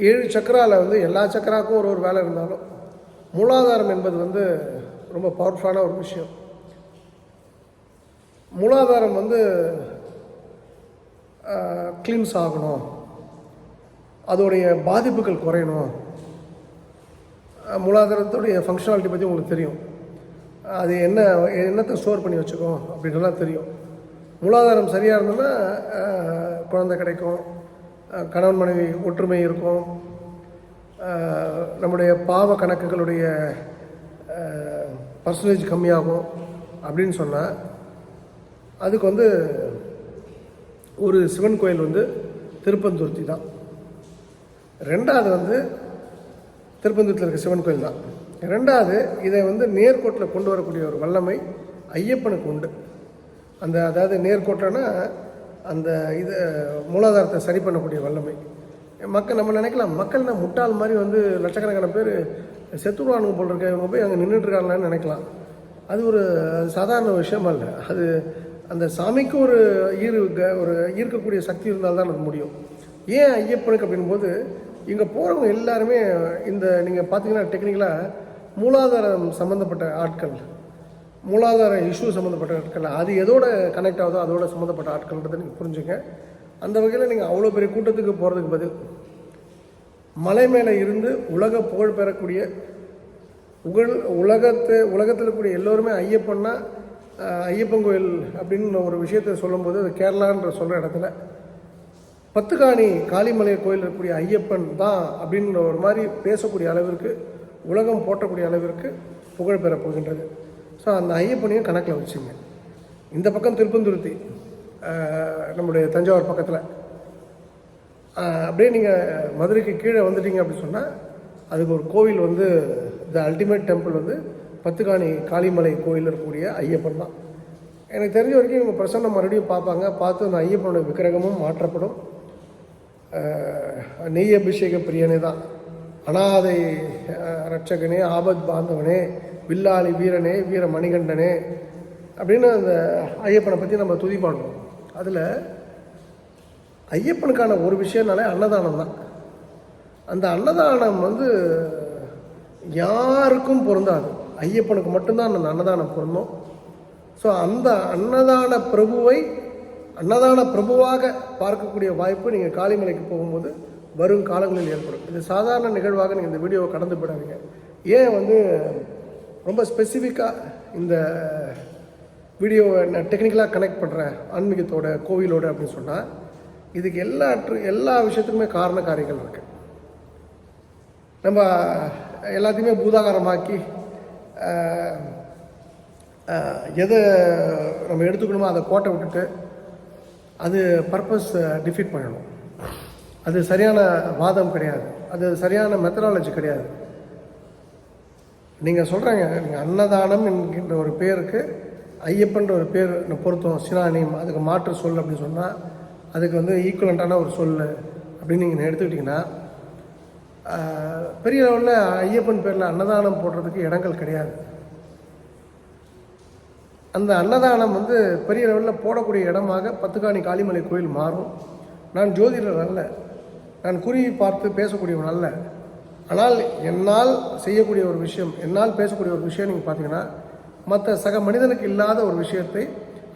7 சக்கராவில் வந்து எல்லா சக்கராவுக்கும் ஒரு வேலை இருந்தாலும் மூலாதாரம் என்பது வந்து ரொம்ப பவர்ஃபுல்லான ஒரு விஷயம். மூலாதாரம் வந்து க்ளீன்ஸ் ஆகணும், அதோடைய பாதிப்புகள் குறையணும். மூலாதாரத்துடைய ஃபங்க்ஷனாலிட்டி பற்றி உங்களுக்கு தெரியும். அது என்னத்தை ஸ்டோர் பண்ணி வச்சுக்கோம் அப்படின்றலாம் தெரியும். மூலாதாரம் சரியாக இருந்ததுன்னா குழந்தை கிடைக்கும், கணவன் மனைவி ஒற்றுமை இருக்கும், நம்முடைய பாவ கணக்குகளுடைய பர்சன்டேஜ் கம்மியாகும். அப்படின்னு சொன்னால் அதுக்கு வந்து ஒரு சிவன் கோயில் வந்து திருப்பந்துருத்தி தான். ரெண்டாவது வந்து திருப்பந்தூரத்தில் இருக்க சிவன் கோயில் தான். ரெண்டாவது இதை வந்து நேர்கோட்டில் கொண்டு வரக்கூடிய ஒரு வல்லமை ஐயப்பனுக்கு உண்டு. அதாவது நேர்கோட்டில்னா அந்த இதை மூலாதாரத்தை சரி பண்ணக்கூடிய வல்லமை. நம்ம நினைக்கலாம், மக்கள் நான் முட்டாள் மாதிரி வந்து லட்சக்கணக்கான பேர் செத்துருவானுங்க போல் இருக்க, இவங்க போய் அங்கே நின்றுட்டுருக்காங்களான்னு நினைக்கலாம். அது ஒரு சாதாரண விஷயம் அல்ல. அது அந்த சாமிக்கு ஒரு ஈர்க்கக்கூடிய சக்தி இருந்தால்தான் அது முடியும். ஏன் ஐயப்பனுக்கு அப்படின்போது இங்கே போகிறவங்க எல்லாருமே நீங்கள் பார்த்தீங்கன்னா டெக்னிக்கலாக மூலாதாரம் சம்மந்தப்பட்ட ஆட்கள், மூலாதார இஷ்யூ சம்மந்தப்பட்ட ஆட்கள், அது எதோட கனெக்ட் ஆகுதோ அதோட சம்மந்தப்பட்ட ஆட்கள்ன்றதை நீங்கள் புரிஞ்சுங்க. அந்த வகையில் நீங்கள் அவ்வளோ பெரிய கூட்டத்துக்கு போகிறதுக்கு பதில் மலை மேலே இருந்து உலக புகழ் பெறக்கூடிய உலகத்தில் இருக்கக்கூடிய எல்லோருமே ஐயப்பன்னா ஐயப்பன் கோயில் அப்படின்னு ஒரு விஷயத்தை சொல்லும்போது அது கேரளான்ற சொல்கிற இடத்துல பத்துக்காணி காளிமலை கோயில் இருக்கக்கூடிய ஐயப்பன் தான் அப்படின்ற ஒரு மாதிரி பேசக்கூடிய அளவிற்கு, உலகம் போற்றக்கூடிய அளவிற்கு புகழ் பெறப் போகின்றது. ஸோ அந்த ஐயப்பனையும் கணக்கில் வச்சுங்க. இந்த பக்கம் திருப்பந்துருத்தி, நம்முடைய தஞ்சாவூர் பக்கத்தில், அப்படியே நீங்கள் மதுரைக்கு கீழே வந்துட்டீங்க அப்படின்னு சொன்னால் அதுக்கு ஒரு கோவில் வந்து த அல்டிமேட் டெம்பிள் வந்து பத்துக்காணி காளிமலை கோயில் இருக்கக்கூடிய ஐயப்பன் தான். எனக்கு தெரிஞ்ச வரைக்கும் இவங்க பிரசன்னம் மறுபடியும் பார்ப்பாங்க. பார்த்து அந்த ஐயப்பனோட விக்கிரகமும் மாற்றப்படும். நெய் அபிஷேக பிரியனே தான், அனாதை ரட்சகனே, ஆபத் பாந்தவனே, வில்லாளி வீரனே, வீர மணிகண்டனே அப்படின்னு அந்த ஐயப்பனை பற்றி நம்ம துதி பாடுறோம். அதில் ஐயப்பனுக்கான ஒரு விஷயம்னாலே அன்னதானம் தான். அந்த அன்னதானம் வந்து யாருக்கும் பொருந்தாது, ஐயப்பனுக்கு மட்டும்தான் அந்த அன்னதானம் பொருந்தும். ஸோ அந்த அன்னதான பிரபுவாக பார்க்கக்கூடிய வாய்ப்பு நீங்கள் காளிமலைக்கு போகும்போது வரும் காலங்களில் ஏற்படும். இது சாதாரண நிகழ்வாக நீங்கள் இந்த வீடியோவை கடந்து போயிடாதீங்க. ஏன் வந்து ரொம்ப ஸ்பெசிஃபிக்காக இந்த வீடியோவை நான் டெக்னிக்கலாக கனெக்ட் பண்ணுறேன் ஆன்மீகத்தோட கோவிலோடு அப்படின்னு சொன்னால், இதுக்கு எல்லா விஷயத்துக்குமே காரண காரியங்கள் இருக்குது. நம்ம எல்லாத்தையுமே பூதாகாரமாக்கி எதை நம்ம எடுத்துக்கணுமோ அதை கோட்டை விட்டுட்டு அது பர்பஸ் டிஃபீட் பண்ணணும். அது சரியான வாதம் கிடையாது, அது சரியான மெத்தடாலஜி கிடையாது. நீங்கள் சொல்கிறீங்க, நீங்கள் அன்னதானம் என்கின்ற ஒரு பேருக்கு ஐயப்பன்ற ஒரு பேர் பொருத்தம் சினானிம், அதுக்கு மாற்று சொல் அப்படின்னு சொன்னால் அதுக்கு வந்து ஈக்குவலண்ட்டான ஒரு சொல் அப்படின்னு நீங்கள் எடுத்துக்கிட்டிங்கன்னா, பெரிய லெவலில் ஐயப்பன் பேரில் அன்னதானம் போடுறதுக்கு இடங்கள் கிடையாது. அந்த அன்னதானம் வந்து பெரிய லெவலில் போடக்கூடிய இடமாக பத்துக்காணி காளிமலை கோயில் மாறும். நான் ஜோதிடர் அல்ல, நான் குறி பார்த்து பேசக்கூடியவன் அல்ல. ஆனால் என்னால் செய்யக்கூடிய ஒரு விஷயம், என்னால் பேசக்கூடிய ஒரு விஷயம் நீங்கள் பார்த்தீங்கன்னா, மற்ற சக மனிதனுக்கு இல்லாத ஒரு விஷயத்தை,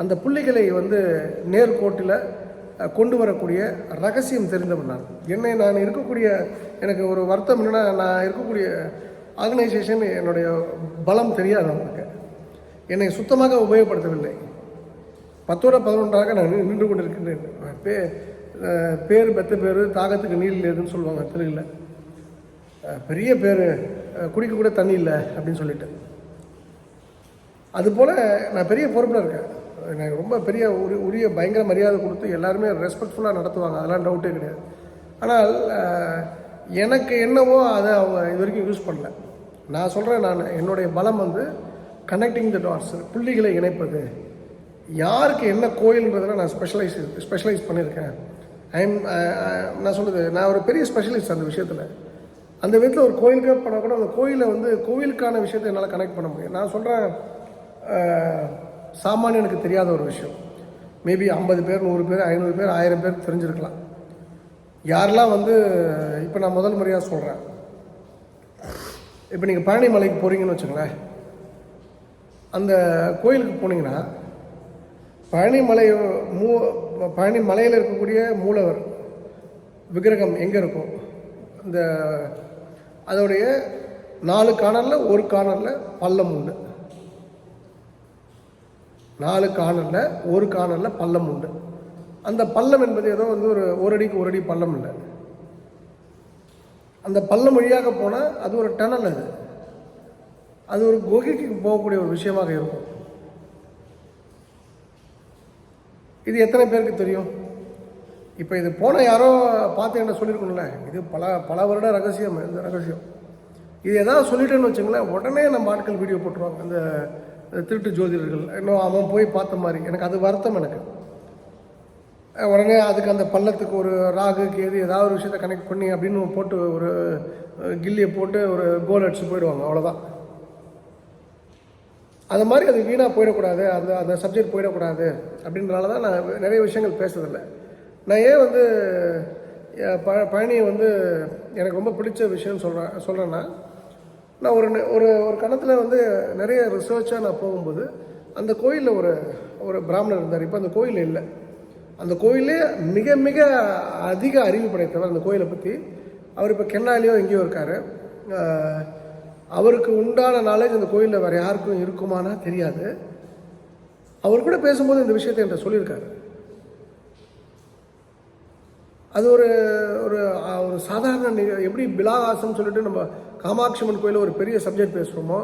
அந்த புள்ளிகளை வந்து நேர்கோட்டில் கொண்டு வரக்கூடிய ரகசியம் தெரிந்தவன் நான் இருக்கக்கூடிய எனக்கு ஒரு வருத்தம் என்னென்னா, நான் இருக்கக்கூடிய ஆர்கனைசேஷன் என்னுடைய பலம் தெரியாது, அவங்களுக்கு என்னை சுத்தமாக உபயோகப்படுத்தவில்லை. 10-11 நான் நின்று கொண்டிருக்கின்றேன். பேர் பெத்த பேர் தாகத்துக்கு நீர் இல்லைன்னு சொல்லுவாங்க தெலுங்குல. பெரிய பேர், குடிக்க கூட தண்ணி இல்லை அப்படின்னு சொல்லிட்டு. அதுபோல் நான் பெரிய பொறுப்பில் இருக்கேன். எனக்கு ரொம்ப பெரிய உரிய பயங்கர மரியாதை கொடுத்து எல்லாருமே ரெஸ்பெக்ட்ஃபுல்லாக நடத்துவாங்க, அதெல்லாம் டவுட்டே கிடையாது. ஆனால் எனக்கு என்னவோ அதை அவங்க இது வரைக்கும் யூஸ் பண்ணல. நான் சொல்கிறேன், என்னுடைய பலம் வந்து கனெக்டிங் த டாட்ஸ், புள்ளிகளை இணைப்பது. யாருக்கு என்ன கோயில்ன்றதில் நான் ஸ்பெஷலைஸ் பண்ணியிருக்கேன். நான் சொல்கிறது, நான் ஒரு பெரிய ஸ்பெஷலிஸ்ட் அந்த விஷயத்தில். அந்த விதத்தில் ஒரு கோயிலுக்கு பண்ணால் கூட அந்த கோயிலை வந்து கோவிலுக்கான விஷயத்தை என்னால் கனெக்ட் பண்ண முடியும். நான் சொல்கிறேன், சாமானியனுக்கு தெரியாத ஒரு விஷயம் மேபி 50 பேர் 100 பேர் 500 பேர் 1000 பேர் தெரிஞ்சிருக்கலாம். யாரெல்லாம் வந்து இப்போ நான் முதல் முறையாக சொல்கிறேன், இப்போ நீங்கள் பழனி மலைக்கு போகிறீங்கன்னு வச்சுங்களேன், அந்த கோயிலுக்கு போனீங்கன்னா பழனி மலையில் இருக்கக்கூடிய மூலவர் விக்கிரகம் எங்கே இருக்கும், இந்த அதோடைய 4 கார்னரில் ஒரு கார்னரில் பள்ளம் உண்டு. 4 கார்னரில் ஒரு கார்னரில் பள்ளம் உண்டு. அந்த பள்ளம் என்பது ஏதோ வந்து ஒரு அடிக்கு ஒரு அடி பள்ளம் இல்லை. அந்த பள்ளம் வழியாக போனால் அது ஒரு டனல், அது ஒரு குகைக்கு போகக்கூடிய ஒரு விஷயமாக இருக்கும். இது எத்தனை பேருக்கு தெரியும்? இப்போ இது போன யாரோ பார்த்து என்ன சொல்லியிருக்கணும்ல, இது பல வருட ரகசியம். இந்த ரகசியம் இது எதாவது சொல்லிட்டேன்னு வச்சுங்களேன், உடனே நம்ம ஆட்கள் வீடியோ போட்டுருவாங்க. அந்த திருட்டு ஜோதிடர்கள் இன்னும் அவன் போய் பார்த்த மாதிரி. எனக்கு அது வருத்தம். எனக்கு உடனே அதுக்கு அந்த பள்ளத்துக்கு ஒரு ராகு கேது ஏதாவது ஒரு விஷயத்தை கனெக்ட் பண்ணி அப்படின்னு போட்டு ஒரு கில்லியை போட்டு ஒரு கோல் அடிச்சு போயிடுவாங்க, அவ்வளோதான். அது மாதிரி அது வீணாக போயிடக்கூடாது, அந்த சப்ஜெக்ட் போயிடக்கூடாது அப்படின்றனால தான் நான் நிறைய விஷயங்கள் பேசுறதில்லை. நான் ஏன் வந்து பழனியை வந்து எனக்கு ரொம்ப பிடிச்ச விஷயம்னு சொல்கிறேன்னா, நான் ஒரு கணத்தில் வந்து நிறைய ரிசர்ச்சாக நான் போகும்போது அந்த கோயிலில் ஒரு பிராமணர் இருந்தார். இப்போ அந்த கோயில் இல்லை. அந்த கோயிலே மிக மிக அதிக அறிவு படைத்தவர் அந்த கோயிலை பற்றி. அவர் இப்போ கென்னாலியோ எங்கேயோ இருக்கார். அவருக்கு உண்டான நாலேஜ் அந்த கோயிலில் வேறு யாருக்கும் இருக்குமானா தெரியாது. அவர் கூட பேசும்போது இந்த விஷயத்தை என்கிட்ட சொல்லியிருக்காரு. அது ஒரு ஒரு சாதாரண எப்படி பிலாகாசம் சொல்லிட்டு நம்ம காமாட்சி அம்மன் கோயிலில் ஒரு பெரிய சப்ஜெக்ட் பேசுகிறோமோ,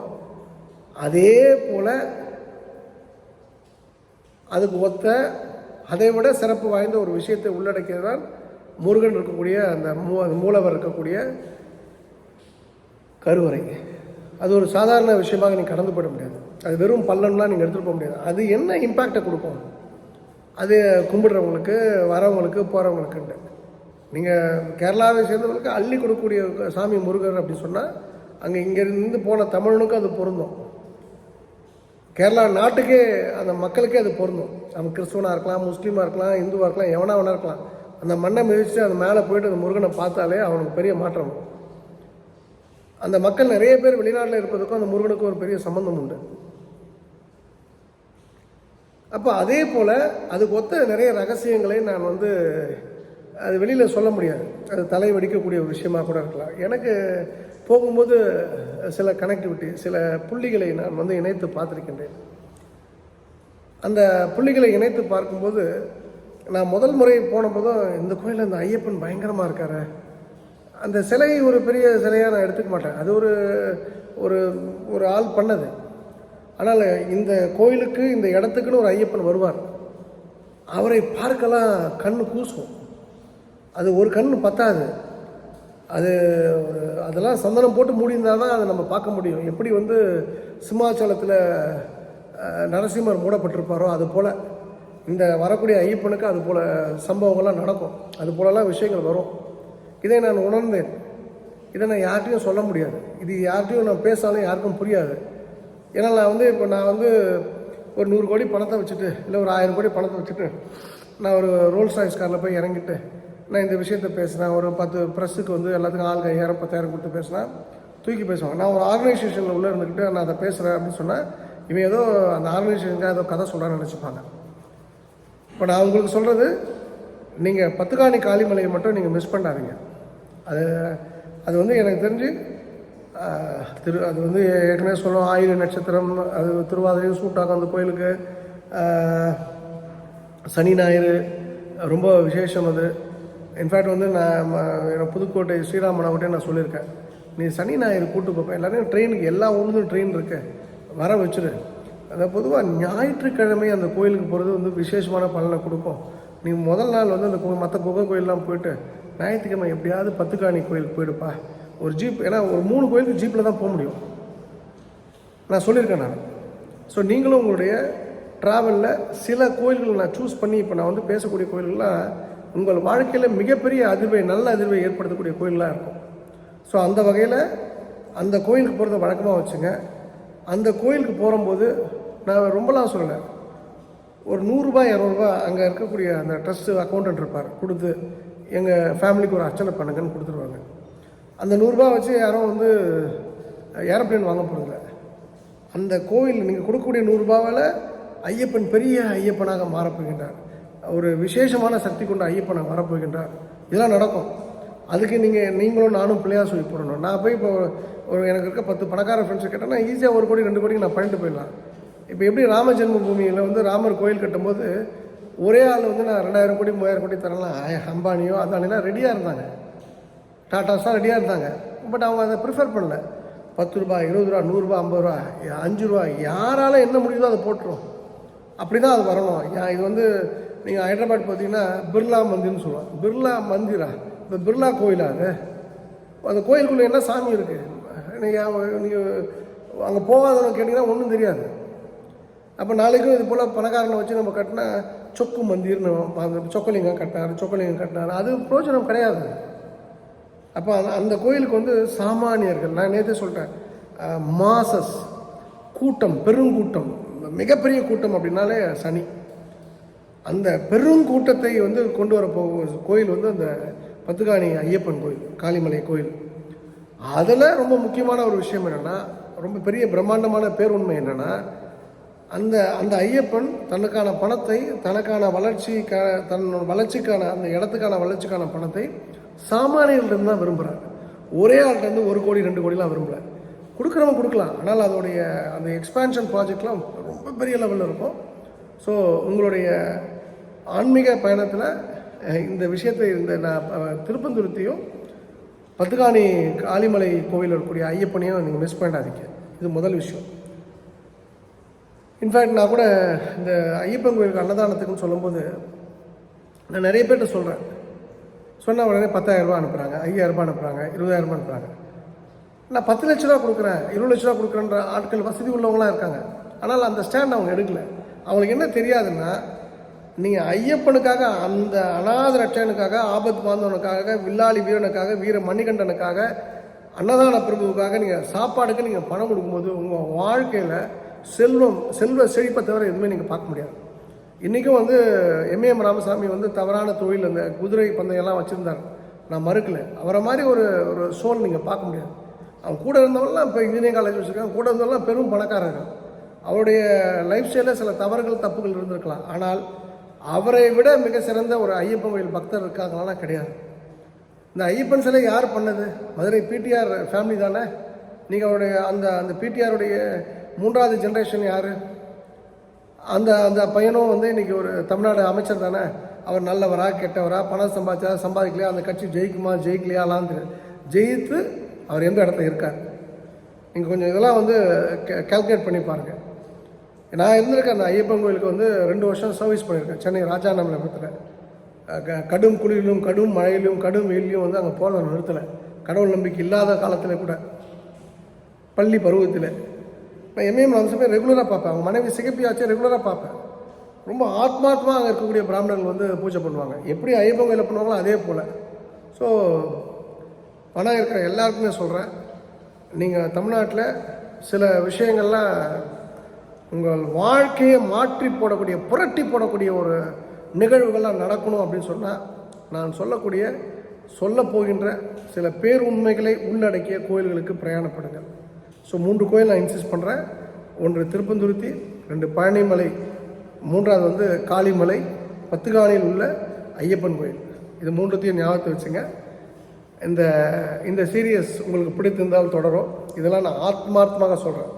அதே போல் அதுக்கு ஒத்த அதை விட சிறப்பு வாய்ந்த ஒரு விஷயத்தை உள்ளடக்கியது தான் முருகன் இருக்கக்கூடிய அந்த மூலவர் இருக்கக்கூடிய கருவறை. அது ஒரு சாதாரண விஷயமாக நீங்கள் கடந்து போட முடியாது. அது வெறும் பள்ளம்லாம் நீங்கள் எடுத்துகிட்டு போக முடியாது. அது என்ன இம்பேக்டை கொடுக்கும், அது கும்பிடுறவங்களுக்கு, வரவங்களுக்கு, போகிறவங்களுக்குன்ட்டு. நீங்கள் கேரளாவை சேர்ந்தவங்களுக்கு அள்ளி கொடுக்கக்கூடிய சாமி முருகர் அப்படின்னு சொன்னால் அங்கே இங்கேருந்து போன தமிழனுக்கும் அது பொருந்தும். கேரளா நாட்டுக்கே அந்த மக்களுக்கே அது பொருந்தும். அவன் கிறிஸ்துவனாக இருக்கலாம், முஸ்லீமாக இருக்கலாம், இந்துவாக இருக்கலாம், எவனா வேணா இருக்கலாம். அந்த மண்ணை மிதித்து அந்த மேலே போயிட்டு அந்த முருகனை பார்த்தாலே அவனுக்கு பெரிய மாற்றம். அந்த மக்கள் நிறைய பேர் வெளிநாட்டில் இருப்பதுக்கும் அந்த முருகனுக்கும் ஒரு பெரிய சம்பந்தம் உண்டு. அப்போ அதே போல் அதுக்கு ஒத்த நிறைய ரகசியங்களை நான் வந்து அது வெளியில் சொல்ல முடியாது. அது தலை வெடிக்கக்கூடிய ஒரு விஷயமாக கூட இருக்கலாம். எனக்கு போகும்போது சில கனெக்டிவிட்டி, சில புள்ளிகளை நான் வந்து இணைத்து பார்த்துருக்கின்றேன். அந்த புள்ளிகளை இணைத்து பார்க்கும்போது நான் முதல் முறை போனபோதும் இந்த கோயிலில் அந்த ஐயப்பன் பயங்கரமாக இருக்கார். அந்த சிலை ஒரு பெரிய சிலையாக நான் எடுத்துக்க மாட்டேன். அது ஒரு ஆள் பண்ணது. ஆனால் இந்த கோயிலுக்கு இந்த இடத்துக்குன்னு ஒரு ஐயப்பன் வருவார். அவரை பார்க்கலாம் கண்ணு கூசும். அது ஒரு கண்ணு பத்தாது. அதெல்லாம் சந்தனம் போட்டு மூடியிருந்தால் தான் அதை நம்ம பார்க்க முடியும். எப்படி வந்து சிம்மாச்சலத்தில் நரசிம்மர் மூடப்பட்டிருப்பாரோ அது போல் இந்த வரக்கூடிய ஐயப்பனுக்கு அது போல் சம்பவங்கள்லாம் நடக்கும். அது போலலாம் விஷயங்கள் வரும். இதை நான் உணர்ந்தேன். இதை நான் யார்கிட்டையும் சொல்ல முடியாது. இது யார்கிட்டையும் நான் பேசாலும் யாருக்கும் புரியாது. ஏன்னா நான் வந்து ஒரு 100 கோடி பணத்தை வச்சுட்டு, இல்லை ஒரு 1000 கோடி பணத்தை வச்சுட்டு நான் ஒரு ரோல்ஸ் ராய்ஸ் காரில் போய் இறங்கிட்டு நான் இந்த விஷயத்தை பேசினேன். ஒரு 10 ப்ரெஸ்ஸுக்கு வந்து எல்லாத்துக்கும் ஆளுங்க 5000 10,000 கொடுத்து பேசினா தூக்கி பேசுவாங்க. நான் ஒரு ஆர்கனைசேஷனில் உள்ளே இருந்துக்கிட்டு நான் அதை பேசுகிறேன் அப்படின்னு சொன்னால் இவன் ஏதோ அந்த ஆர்கனைசேஷனுக்காக ஏதோ கதை சொல்கிறான்னு நினச்சிப்பாங்க. இப்போ நான் உங்களுக்கு சொல்கிறது, நீங்கள் பத்துக்காணி காளிமலையை மட்டும் நீங்கள் மிஸ் பண்ணாதீங்க. அது வந்து எனக்கு தெரிஞ்சு அது வந்து ஏற்கனவே சொல்லுவோம், ஆயுத நட்சத்திரம், அது திருவாதிரையும் சூட்டாகும் அந்த கோயிலுக்கு. சனி ஞாயிறு ரொம்ப விசேஷம். அது இன்ஃபேக்ட் வந்து நான் புதுக்கோட்டை ஸ்ரீராமனாவிட்டே நான் சொல்லியிருக்கேன், நீ சனி ஞாயிறு கூப்பிட்டு போப்பேன் எல்லாரையும் ட்ரெயினுக்கு, எல்லா ஊர்லேயும் ட்ரெயின் இருக்கு, வர வச்சுரு. அந்த பொதுவாக ஞாயிற்றுக்கிழமை அந்த கோயிலுக்கு போகிறது வந்து விசேஷமான பலனை கொடுக்கும். நீ முதல் நாள் வந்து அந்த மற்ற குகை கோயிலெலாம் போயிட்டு ஞாயிற்றுக்கிழமை எப்படியாவது பத்துக்காணி கோயிலுக்கு போயிடுப்பா. ஒரு ஜீப், ஏன்னா ஒரு 3 கோயிலுக்கு ஜீப்பில் தான் போக முடியும், நான் சொல்லியிருக்கேன் நான். ஸோ நீங்களும் உங்களுடைய ட்ராவலில் சில கோயில்கள் நான் சூஸ் பண்ணி இப்போ நான் வந்து பேசக்கூடிய கோயில்கள்லாம் உங்கள் வாழ்க்கையில் மிகப்பெரிய அதிர்வை, நல்ல அதிர்வை ஏற்படுத்தக்கூடிய கோயிலெலாம் இருக்கும். ஸோ அந்த வகையில் அந்த கோயிலுக்கு போகிறத வழக்கமாக வச்சுங்க. அந்த கோயிலுக்கு போகும்போது நான் ரொம்பலாம் சொல்லலை, ஒரு 100 ரூபாய் 200 ரூபா அங்கே இருக்கக்கூடிய அந்த ட்ரஸ்ட்டு அக்கௌண்டன்ட் இருப்பார், கொடுத்து எங்கள் ஃபேமிலிக்கு ஒரு அர்ச்சனை பண்ணுங்கன்னு கொடுத்துருவாங்க. அந்த 100 ரூபா வச்சு யாரும் வந்து ஏரோப்ளேன் வாங்க போகிறதில்ல. அந்த கோவில் நீங்கள் கொடுக்கக்கூடிய 100 ரூபாவில் ஐயப்பன் பெரிய ஐயப்பனாக மாறப்போகின்றார். ஒரு விசேஷமான சக்தி கொண்ட ஐயப்பனாக வரப்போகின்றார். இதெல்லாம் நடக்கும். அதுக்கு நீங்களும் நானும் பிள்ளையார் சொல்லி போடணும். நான் போய் இப்போ எனக்கு இருக்க 10 பணக்கார ஃப்ரெண்ட்ஸை கேட்டேன்னா ஈஸியாக 1 கோடி 2 கோடிக்கு நான் பண்ணிட்டு போயிடலாம். இப்போ எப்படி ராம ஜென்ம பூமியில் வந்து ராமர் கோயில் கட்டும்போது ஒரே ஆள் வந்து நான் 2000 கோடி 3000 கோடி தரலாம், அம்பானியோ அதானிலாம் ரெடியாக இருந்தாங்க, டாட்டாஸாக ரெடியாக இருந்தாங்க. பட் அவங்க அதை ப்ரிஃபர் பண்ணல. 10 ரூபா 20 ரூபா 100 ரூபா 50 ரூபா 5 ரூபா யாரால் என்ன முடியுதோ அதை போட்டுரும். அப்படி தான் அது வரணும். இது வந்து நீங்கள் ஹைதராபாத் பார்த்தீங்கன்னா பிர்லா மந்திர்னு சொல்லுவாங்க. பிர்லா மந்திரா? இப்போ பிர்லா கோயிலா? அது அந்த கோயிலுக்குள்ளே என்ன சாமி இருக்குது? நீங்கள் அங்கே போகாதவங்க கேட்டிங்கன்னா ஒன்றும் தெரியாது. அப்போ நாளைக்கும் இது போல் பணக்காரனை வச்சு நம்ம கட்டினா சொக்கு மந்திர்னு சொக்கலிங்கம் கட்டினார், அது பிரோஜனம் கிடையாது. அப்போ அந்த கோயிலுக்கு வந்து சாமானியர்கள், நான் நேற்றே சொல்கிறேன், மாசஸ் கூட்டம், பெருங்கூட்டம், மிகப்பெரிய கூட்டம் அப்படின்னாலே சனி. அந்த பெருங்கூட்டத்தை வந்து கொண்டு வர கோயில் வந்து அந்த பத்துகாணி ஐயப்பன் கோயில், காளிமலை கோயில். அதில் ரொம்ப முக்கியமான ஒரு விஷயம் என்னென்னா, ரொம்ப பெரிய பிரம்மாண்டமான பேருண்மை என்னென்னா, அந்த ஐயப்பன் தனக்கான பணத்தை, தனக்கான வளர்ச்சிக்கான அந்த இடத்துக்கான வளர்ச்சிக்கான பணத்தை சாமானியர்களிடம் தான் விரும்புகிறார். ஒரே ஆள்கிட்ட 1 கோடி 2 கோடிலாம் விரும்பல. கொடுக்குறவங்க கொடுக்கலாம், ஆனால் அதோடைய அந்த எக்ஸ்பேன்ஷன் ப்ராஜெக்ட்லாம் ரொம்ப பெரிய லெவலில் இருக்கும். ஸோ உங்களுடைய ஆன்மீக பயணத்தில் இந்த விஷயத்தை திருப்பந்துருத்தியும் பத்துகாணி காளிமலை கோவிலில் இருக்கக்கூடிய ஐயப்பனையும் நீங்கள் மிஸ் பண்ணாதீங்க. இது முதல் விஷயம். இன்ஃபேக்ட் நான் கூட இந்த ஐயப்பன் கோயிலுக்கு அன்னதானத்துக்குன்னு சொல்லும்போது நான் நிறைய பேர்கிட்ட சொல்கிறேன். சொன்னால் உடனே 10,000 ரூபா அனுப்புகிறாங்க, 5,000 ரூபா அனுப்புகிறாங்க, 20,000 ரூபா அனுப்புகிறாங்க. நான் 10 லட்ச ரூபா கொடுக்குறேன், 20 லட்ச ரூபா கொடுக்குறேன்ற ஆட்கள் வசதி உள்ளவங்களாம் இருக்காங்க. ஆனால் அந்த ஸ்டாண்ட் அவங்க எடுக்கலை. அவங்களுக்கு என்ன தெரியாதுன்னா, நீங்கள் ஐயப்பனுக்காக, அந்த அநாத ரட்சகனுக்காக, ஆபத்து பாந்தவனுக்காக, வில்லாளி வீரனுக்காக, வீர மணிகண்டனுக்காக, அன்னதான பிரபுவுக்காக நீங்கள் சாப்பாடுக்கு நீங்கள் பணம் கொடுக்கும்போது உங்கள் வாழ்க்கையில் செல்வ செழிப்பை தவிர எதுவுமே நீங்கள் பார்க்க முடியாது. இன்றைக்கும் வந்து எம்ஏஎம் ராமசாமி வந்து தவறான தொழில், அந்த குதிரை பந்தயெல்லாம் வச்சுருந்தார், நான் மறுக்கலை. அவரை மாதிரி ஒரு சோல் நீங்கள் பார்க்க முடியாது. அவன் கூட இருந்தவங்களாம் இப்போ இன்ஜினியரிங் காலேஜ் வச்சுருக்காங்க, கூட இருந்தவங்களாம் பெரும் பணக்காரர்கள். அவருடைய லைஃப் ஸ்டைலில் சில தப்புகள் இருந்திருக்கலாம். ஆனால் அவரை விட மிக சிறந்த ஒரு ஐயப்பன் கோயில் பக்தர் இருக்காங்களாம் கிடையாது. இந்த ஐயப்பன் சிலை யார் பண்ணது? மதுரை பிடிஆர் ஃபேமிலி தானே. நீங்கள் அவருடைய அந்த பிடிஆருடைய 3வது ஜென்ரேஷன் யார்? அந்த பையனும் வந்து இன்றைக்கி ஒரு தமிழ்நாடு அமைச்சர் தானே. அவர் நல்லவரா கெட்டவரா, பணம் சம்பாதிக்கலையா, அந்த கட்சி ஜெயிக்குமா ஜெயிக்கலையாலாம் ஜெயித்து அவர் எந்த இடத்துல இருக்கார்? நீங்கள் கொஞ்சம் இதெல்லாம் வந்து கால்குலேட் பண்ணி பாருங்கள். நான் இருந்திருக்கேன் அந்த ஐயப்பன் கோயிலுக்கு வந்து 2 வருஷம் சர்வீஸ் பண்ணியிருக்கேன் சென்னை ராஜாநகரத்தில். கடும் குளிரிலும் கடும் மழையிலும் கடும் வெயிலையும் வந்து அங்கே போக நிறுத்தலை. கடவுள் நம்பிக்கை இல்லாத காலத்தில் கூட, பள்ளி பருவத்தில். நான் எம்ஏஎம் ராமசாமி ரெகுலராக பார்ப்பேன். அவங்க மனைவி சிகப்பியாச்சும் ரெகுலராக பார்ப்பேன். ரொம்ப ஆத்மார்த்தமாக அங்கே இருக்கக்கூடிய பிராமணர்கள் வந்து பூஜை பண்ணுவாங்க. எப்படி ஐயப்பன் கோயிலில் பண்ணுவாங்களோ அதே போல். ஸோ பணம் இருக்கிற எல்லாருக்குமே சொல்கிறேன், நீங்கள் தமிழ்நாட்டில் சில விஷயங்கள்லாம் உங்கள் வாழ்க்கையை மாற்றி போடக்கூடிய, புரட்டி போடக்கூடிய ஒரு நிகழ்வுகள்லாம் நடக்கணும் அப்படின்னு சொன்னால், நான் சொல்லப் போகின்ற சில பேருண்மைகளை உள்ளடக்கிய கோயில்களுக்கு பிரயாணப்படுங்கள். ஸோ 3 கோயில் நான் இன்சிஸ்ட் பண்ணுறேன். 1 திருப்பந்துருத்தி, 2 பழனிமலை, 3வது வந்து காளிமலை, பத்துகாணியில் உள்ள ஐயப்பன் கோயில். இது 3த்தையும் ஞாபகத்தை வச்சுங்க. இந்த சீரியஸ் உங்களுக்கு பிடித்திருந்தால் தொடரும். இதெல்லாம் நான் ஆத்மார்த்தமாக சொல்கிறேன்.